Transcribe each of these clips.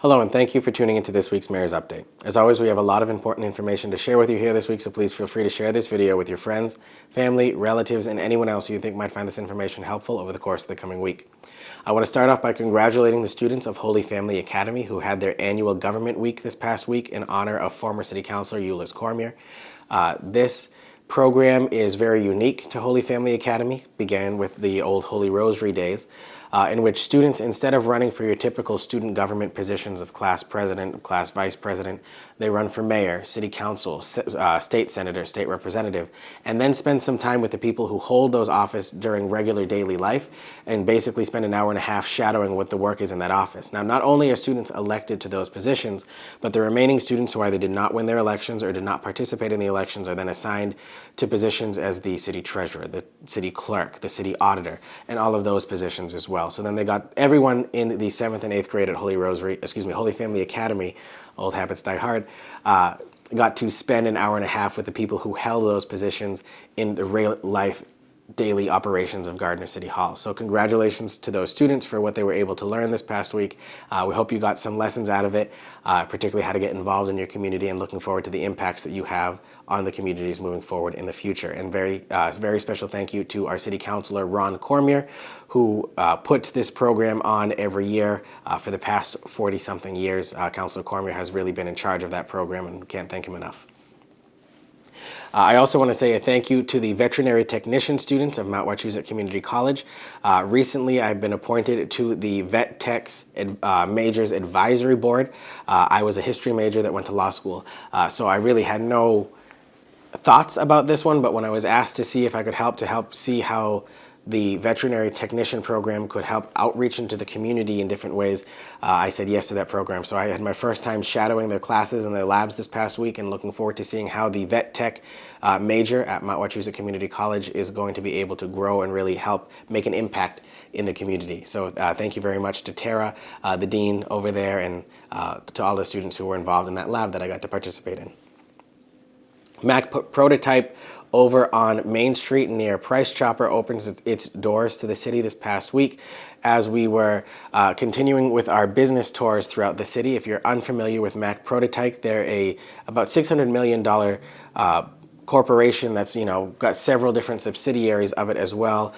Hello, and thank you for tuning into this week's Mayor's Update. As always, we have a lot of important information to share with you here this week, so please feel free to share this video with your friends, family, relatives, and anyone else you think might find this information helpful over the course of the coming week. I want to start off by congratulating the students of Holy Family Academy who had their annual Government Week this past week in honor of former City Councilor Ulyss Cormier. This program is very unique to Holy Family Academy, began with the old Holy Rosary days, in which students, instead of running for your typical student government positions of class president, class vice president, they run for mayor, city council, state senator, state representative, and then spend some time with the people who hold those offices during regular daily life and basically spend an hour and a half shadowing what the work is in that office. Now, not only are students elected to those positions, but the remaining students who either did not win their elections or did not participate in the elections are then assigned to positions as the city treasurer, the city clerk, the city auditor, and all of those positions as well. So then they got everyone in the 7th and 8th grade at Holy Family Academy, old habits die hard, got to spend an hour and a half with the people who held those positions in the real life daily operations of Gardner City Hall. So congratulations to those students for what they were able to learn this past week. We hope you got some lessons out of it, particularly how to get involved in your community, and looking forward to the impacts that you have on the communities moving forward in the future. And very special thank you to our City Councilor, Ron Cormier, who puts this program on every year for the past 40-something years. Councilor Cormier has really been in charge of that program, and can't thank him enough. I also want to say a thank you to the veterinary technician students of Mount Wachusett Community College. Recently, I've been appointed to the Vet Tech's Majors Advisory Board. I was a history major that went to law school, so I really had no thoughts about this one, but when I was asked to see if I could help see how the veterinary technician program could help outreach into the community in different ways, I said yes to that program. So I had my first time shadowing their classes and their labs this past week, and looking forward to seeing how the vet tech major at Mount Wachusett Community College is going to be able to grow and really help make an impact in the community. So thank you very much to Tara, the dean over there, and to all the students who were involved in that lab that I got to participate in. Mac Prototype over on Main Street near Price Chopper opens its doors to the city this past week as we were continuing with our business tours throughout the city. If you're unfamiliar with Mac Prototype, they're about $600 million corporation that's got several different subsidiaries of it as well,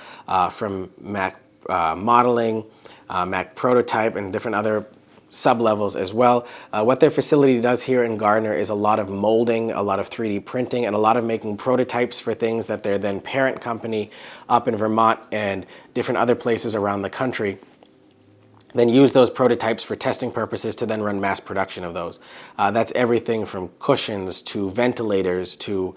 from Mac Modeling, Mac Prototype, and different other sub-levels as well. What their facility does here in Gardner is a lot of molding, a lot of 3D printing, and a lot of making prototypes for things that their then parent company up in Vermont and different other places around the country then use those prototypes for testing purposes to then run mass production of those. That's everything from cushions to ventilators to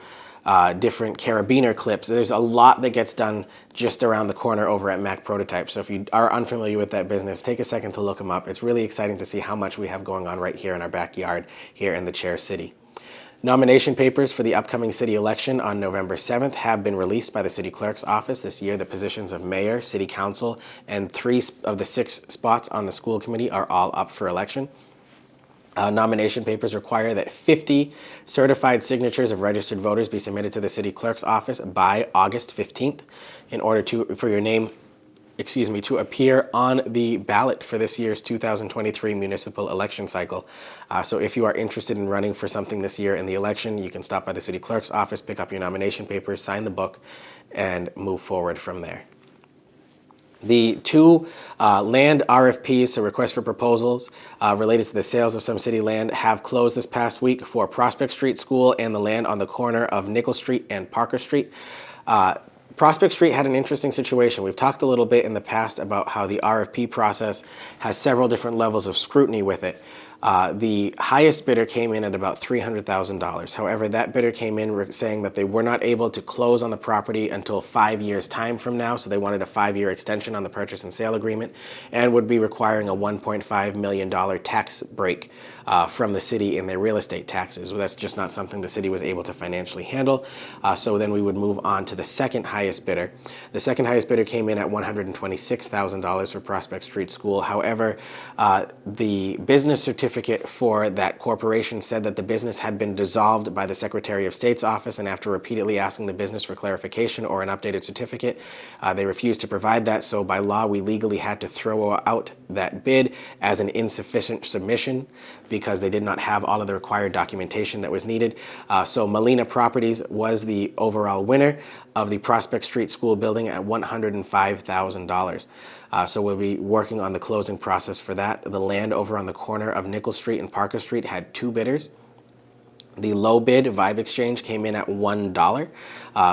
different carabiner clips. There's a lot that gets done just around the corner over at Mac Prototype. So if you are unfamiliar with that business, take a second to look them up. It's really exciting to see how much we have going on right here in our backyard here in the Chair City. Nomination papers for the upcoming city election on November 7th have been released by the city clerk's office. This year, the positions of mayor, city council, and 3 of the 6 spots on the school committee are all up for election. Nomination papers require that 50 certified signatures of registered voters be submitted to the city clerk's office by August 15th in order for your name to appear on the ballot for this year's 2023 municipal election cycle. So if you are interested in running for something this year in the election, you can stop by the city clerk's office, pick up your nomination papers, sign the book, and move forward from there. The 2 land RFPs, so requests for proposals, related to the sales of some city land have closed this past week for Prospect Street School and the land on the corner of Nickel Street and Parker Street. Prospect Street had an interesting situation. We've talked a little bit in the past about how the RFP process has several different levels of scrutiny with it. The highest bidder came in at about $300,000. However, that bidder came in saying that they were not able to close on the property until 5 years' time from now, so they wanted a 5-year extension on the purchase and sale agreement, and would be requiring a $1.5 million tax break from the city in their real estate taxes. Well, that's just not something the city was able to financially handle, so then we would move on to the second highest bidder. The second highest bidder came in at $126,000 for Prospect Street School. However, the business certificate certificate for that corporation said that the business had been dissolved by the Secretary of State's office, and after repeatedly asking the business for clarification or an updated certificate, they refused to provide that. So by law, we legally had to throw out that bid as an insufficient submission because they did not have all of the required documentation that was needed. So Molina Properties was the overall winner of the Prospect Street School building at $105,000. So we'll be working on the closing process for that. The land over on the corner of Nickel Street and Parker Street had 2 bidders. The low bid, Vibe Exchange, came in at $1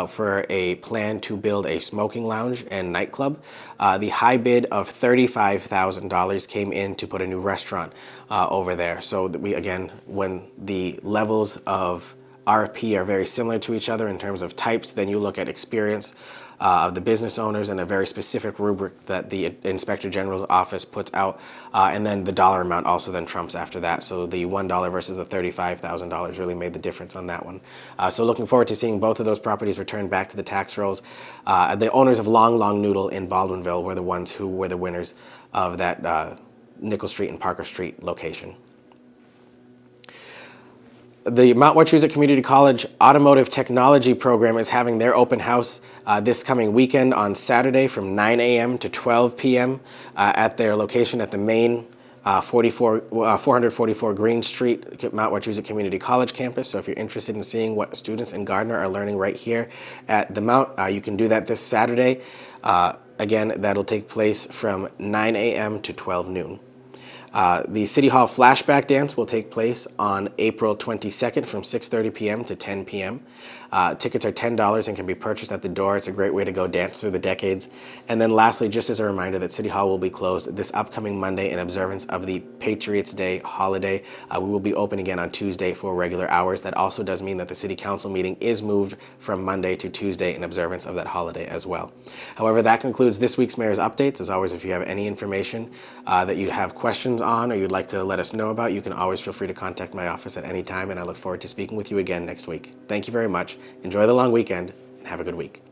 for a plan to build a smoking lounge and nightclub. The high bid of $35,000 came in to put a new restaurant over there. So that again, when the levels of RFP are very similar to each other in terms of types, then you look at experience of the business owners and a very specific rubric that the Inspector General's office puts out, and then the dollar amount also then trumps after that. So the $1 versus the $35,000 really made the difference on that one. So looking forward to seeing both of those properties returned back to the tax rolls. The owners of Long Long Noodle in Baldwinville were the ones who were the winners of that Nickel Street and Parker Street location. The Mount Wachusett Community College Automotive Technology Program is having their open house this coming weekend on Saturday from 9 a.m. to 12 p.m. At their location at the main 444 Green Street, Mount Wachusett Community College campus. So if you're interested in seeing what students in Gardner are learning right here at the Mount, you can do that this Saturday. Again, that'll take place from 9 a.m. to 12 noon. The City Hall Flashback Dance will take place on April 22nd from 6:30 p.m. to 10 p.m. Tickets are $10 and can be purchased at the door. It's a great way to go dance through the decades. And then lastly, just as a reminder that City Hall will be closed this upcoming Monday in observance of the Patriots Day holiday. We will be open again on Tuesday for regular hours. That also does mean that the City Council meeting is moved from Monday to Tuesday in observance of that holiday as well. However, that concludes this week's Mayor's Updates. As always, if you have any information that you have questions on or you'd like to let us know about, you can always feel free to contact my office at any time, and I look forward to speaking with you again next week. Thank you very much. Enjoy the long weekend and have a good week.